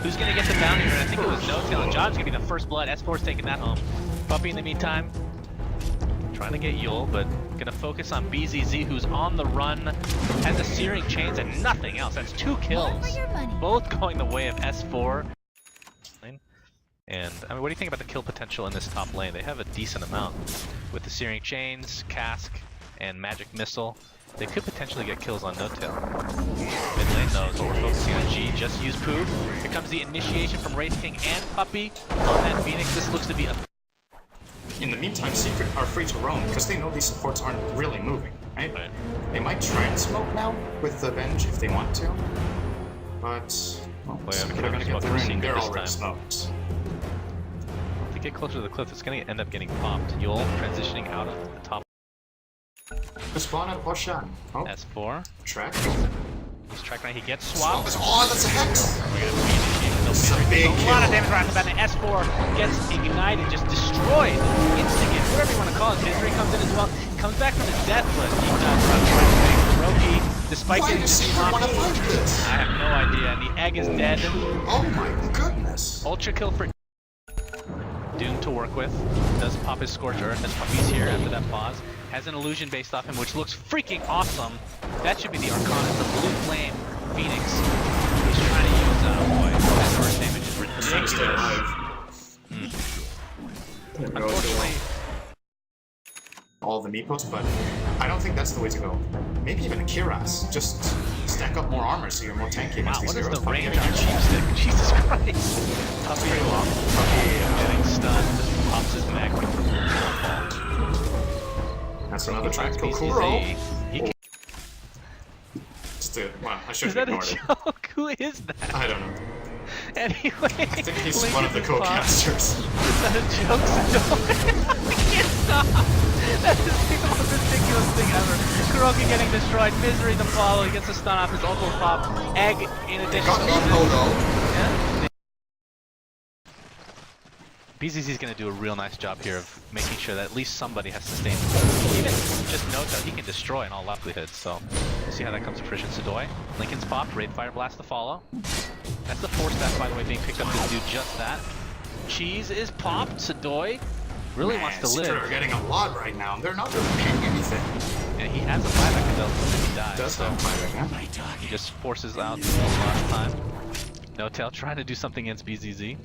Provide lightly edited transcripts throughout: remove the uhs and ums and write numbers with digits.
Who's gonna get the bounty here? I think it was No-Tail, and John's gonna be the first blood. S4's taking that home. Puppy in the meantime, trying to get Yule, but gonna focus on BZZ, who's on the run, has the Searing Chains and nothing else. That's 2 kills, both going the way of S4. And I mean, what do you think about the kill potential in this top lane? They have a decent amount with the Searing Chains, Cask, and Magic Missile. They could potentially get kills on No-Tail. Mid lane knows what we're focusing on. G, just use Poof. Here comes the initiation from Wraith King and Puppy on that Phoenix. This looks to be a... In the meantime, Secret are free to roam because they know these supports aren't really moving, right? They might try and smoke now with the Venge if they want to, but well, Secret are going to get the ring. They're already smoked. To get closer to the cliff, it's going to end up getting popped. Yule transitioning out of the top. The spawn at Poshan. Oh. S4. Track. He's track right. He gets swapped. Oh, that's a hex! This is a big kill. A lot of damage right off the bat. And S4 gets ignited, just destroyed. Instigate, whatever you want to call it. Misery comes in as well. Comes back from his death, but he does Roki, despite getting swapped. I have no idea. And the egg is dead. Oh my goodness. Ultra kill for Doom to work with. Does pop his Scorch Earth, and Puppy's here after that pause. Has an illusion based off him, which looks freaking awesome. That should be the Arcana, the Blue Flame Phoenix. He's trying to use, boy, that first damage is ridiculous. Unfortunately, all the Meepos, but I don't think that's the way to go. Maybe even a Kiras. Just stack up more armor so you're more tanky against these heroes. Wow, what is the range on Cheapstick? Jesus Christ. Puppy getting stunned, just pops his mag. That's another track. Kokuro. Well, I should have ignored it. Is that a joke? Who is that? I don't know. Anyway, I think he's one of the co-casters. Is that a joke? I can't stop. That is the most ridiculous thing ever. Kuroki getting destroyed. Misery to follow. He gets a stun off his ult pop. Egg in addition. Got Meepo though. Yeah. BZZ's going to do a real nice job here of making sure that at least somebody has sustained. Even just notes that he can destroy in all likelihood, so we'll see how that comes to fruition. Sadoy, Lincoln's popped, Raid Fire Blast to follow. That's the 4 stack, by the way, being picked up to do just that. Cheese is popped, Sadoy really wants to live. They're getting a lot right now, they're not really paying anything. And he has a buyback ability if he dies. Does have buyback, yeah. He just forces out the last time. No-Tail trying to do something against BZZ.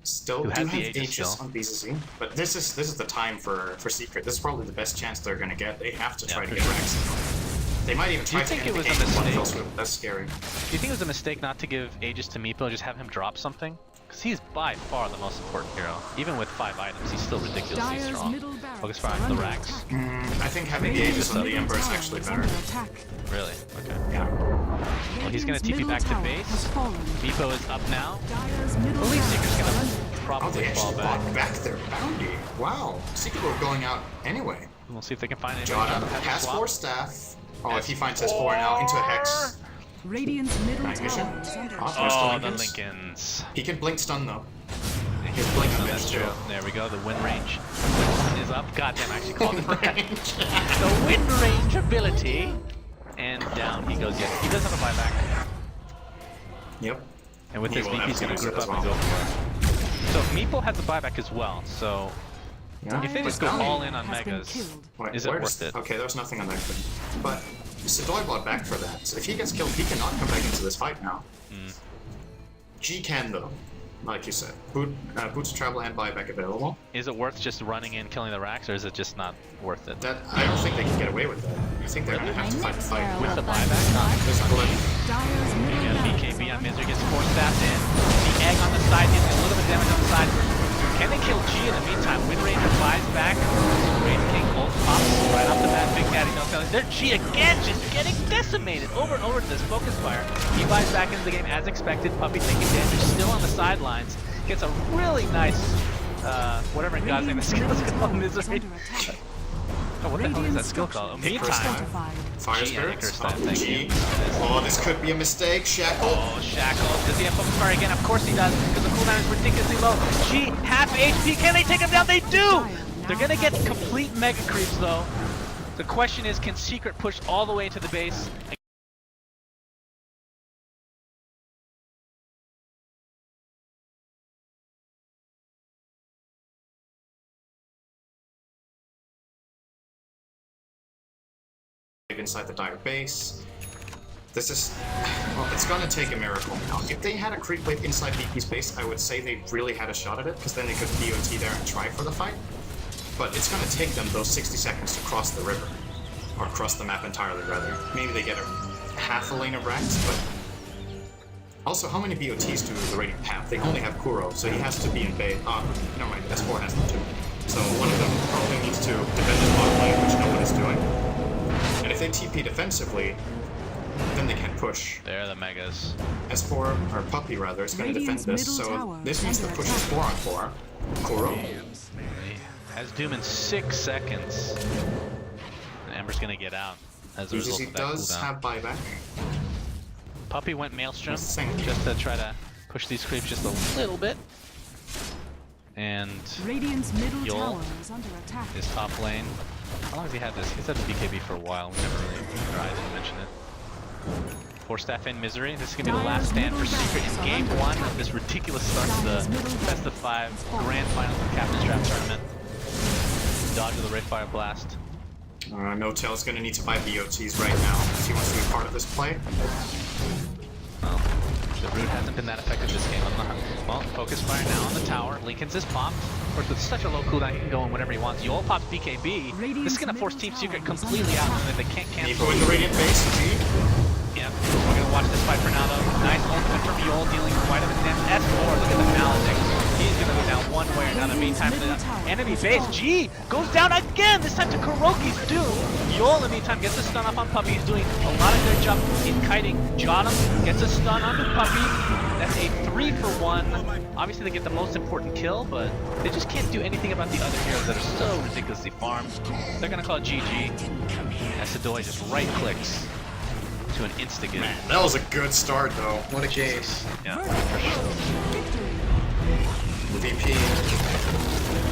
Still do have Aegis on BZZ, but this is the time for Secret. This is probably the best chance they're gonna get. They have to try to get Rex. They might even try to end the game with one fell swoop. That's scary. Do you think it was a mistake not to give Aegis to Meepo, just have him drop something? Because he's by far the most important hero. Even with 5 items, he's still ridiculously strong. Focus fire on the racks. I think having the Aegis on the Ember is actually better. Really? Okay. Yeah. Well, he's gonna TP back to base. Meepo is up now. I believe Secret's gonna probably fall back. Back their bounty. Wow. Secret were going out anyway. We'll see if they can find any. Jota has 4 staff. Oh, if he finds his 4 now into a hex. Radiant's middle mission. Oh, the Lincolns. He can blink stun though. His blink that's true. There we go. The wind range is up. Goddamn, I actually called it that. The wind range ability. And down he goes. Yes, he does have a buyback. Yep. And with this VP, he's going to group up and go for it. So Meepo has a buyback as well. So if they just go all in on Megas, is it worth it? Okay, there's nothing on that thing. But Sadoy bought back for that. So if he gets killed, he cannot come back into this fight now. G can though. Like you said, boots travel and buyback available. Is it worth just running in, killing the racks, or is it just not worth it? That I don't think they can get away with that. I think they're going to have to fight the fight with the buyback. There's a blip. BKB on Misery gets 4 staffed in. The egg on the side gets a little bit of damage on the side. Can they kill G in the meantime? Wind Ranger buys back. Wraith King ult pops right off the bat. Big Daddy No-Tail. Their G again just getting decimated over and over to this focus fire. He buys back into the game as expected. Puppy taking damage, still on the sidelines. Gets a really nice, whatever in God's name the skill is called, Misery. Oh, what the hell is that skill called? Meantime. Fire Spirits. Oh, this could be a mistake. Shackle. Oh, Shackle. Does he have focus fire again? Of course he does, because the cooldown is ridiculously low. G, half HP. Can they take him down? They do! They're gonna get complete mega creeps though. The question is, can Secret push all the way to the base? inside the dire base. This is, well, it's gonna take a miracle now. If they had a creep wave inside VP's base, I would say they really had a shot at it, because then they could DOT there and try for the fight. But it's gonna take them those 60 seconds to cross the river. Or cross the map entirely, rather. Maybe they get a half a lane of racks, but... Also, how many BOTs do the Radiant have? They only have Kuro, so he has to be in base. Never mind, S4 has them too. So one of them probably needs to defend his bot lane, which no one is doing. And if they TP defensively, then they can push. There, the megas. S4, or Puppy rather, is going to defend this, so this means the push is 4 on 4. Kuro. Has Doom in 6 seconds. And Ember's going to get out as a result of that does cooldown. have buyback. Puppy went Maelstrom Same. just to try to push these creeps just a little bit. And Radiant's middle Yul tower is under attack. is top lane. How long has he had this? He's had the BKB for a while. We never really tried to mention it. Four staff in Misery. This is going to be the last stand for Secret in Game 1 of this ridiculous start to the Best of 5 Grand Finals of the Captain's Draft Tournament. Dodge of the Rayfire Blast. No-Tail's going to need to buy BOTs right now if he wants to be part of this play. Well, the Root hasn't been that effective this game. Well, Focus Fire now on the tower. Lincoln's is popped. Of course, with such a low cooldown, he can go in whenever he wants. Yul pops BKB. This is going to force Team Secret completely out, and they can't cancel. Nepo in the Radiant base, Yeah, we're going to watch this fight for now, though. Nice ultimate from Yul, dealing quite a bit of damage. S4, look at the Maledict. He's going to go down one way or another. Meantime, the enemy base, G, goes down again, this time to Kuroki's Doom. Yul, in the meantime, gets a stun off on Puppy. He's doing a lot of good job in kiting. Jotum gets a stun onto Puppy. That's a 3-for-1. Obviously, they get the most important kill, but they just can't do anything about the other heroes that are so ridiculously farmed. They're going to call it GG. Asadoi just right-clicks to an insta-get. Man, that was a good start, though. What a game. Yeah, for sure. VP.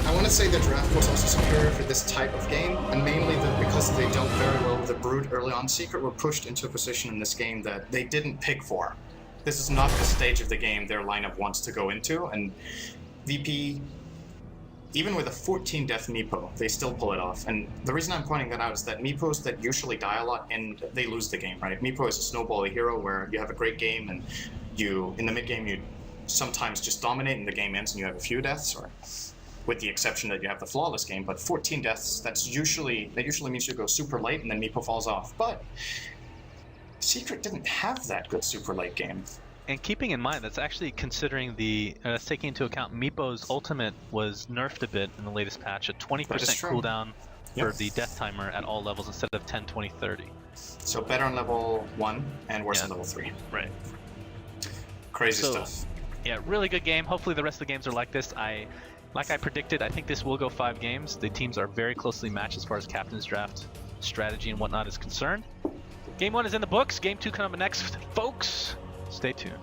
I want to say the draft was also superior for this type of game, and mainly because they dealt very well with the Brood early on. Secret were pushed into a position in this game that they didn't pick for. This is not the stage of the game their lineup wants to go into, and VP, even with a 14 death Meepo, they still pull it off. And the reason I'm pointing that out is that Meepos that usually die a lot, and they lose the game, right? Meepo is a snowbally hero where you have a great game, and in the mid game, you sometimes just dominate and the game ends and you have a few deaths, or with the exception that you have the flawless game. But 14 deaths, that usually means you go super late and then Meepo falls off. But Secret didn't have that good super late game. And keeping in mind, that's actually considering that's taking into account Meepo's ultimate was nerfed a bit in the latest patch, a 20% cooldown for the death timer at all levels instead of 10, 20, 30. So better on level 1 and worse on level 3. Right. Crazy stuff. Yeah, really good game. Hopefully the rest of the games are like this. Like I predicted, I think this will go 5 games. The teams are very closely matched as far as Captain's Draft strategy and whatnot is concerned. Game 1 is in the books. Game 2 coming up next, folks. Stay tuned.